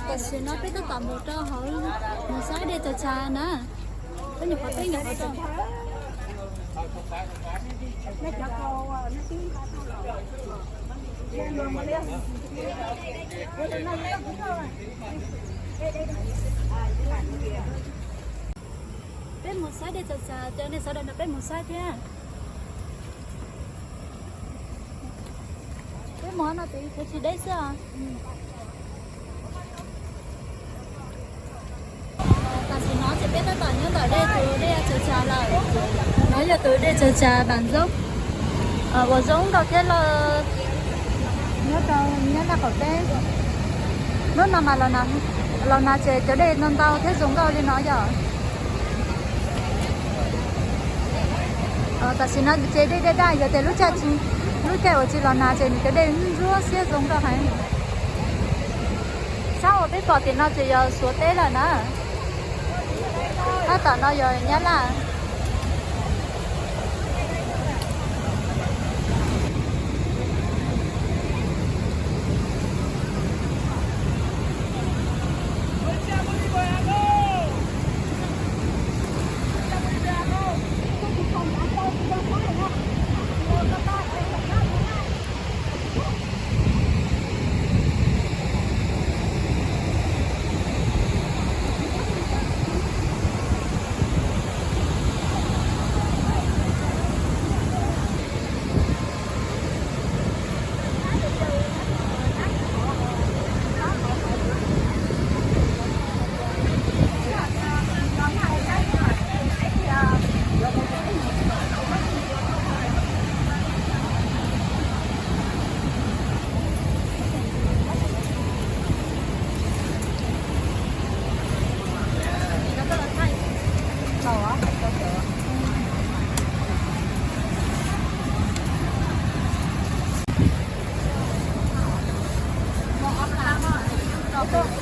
Tại sao nó biết tất cả một trò hỏi một sáng đi từ cha nè. Cái nhập cái nhập vào nó cho cô nó tiếng mà lên nó lên rồi biết một sáng đi từ cha cho nên sau đó nó biết một sáng thế. Cái món nó thì cái gì đấy sao? Ta chỉ nói chỉ biết tất cả những cái đây từ đây chờ trà lại. Nói là từ đây chờ trà bản dốc. Bộ giống đầu tiên là nhớ là có cái lúc nào mà lần nào chế tới đây nâng tao thế giống đâu đi nói giờ. Ta chỉ nói chế đây đây giờ tới lúc chạy ở chỉ lần nào chế cái đây rúa xe giống đâu hay. Sao ở biết bỏ tiền nó chỉ giờ số tế là nó. Nó tao nó giờ nhớ là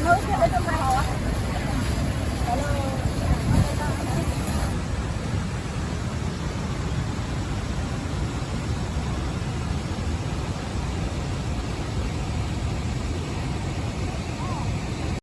nó cái ở trong này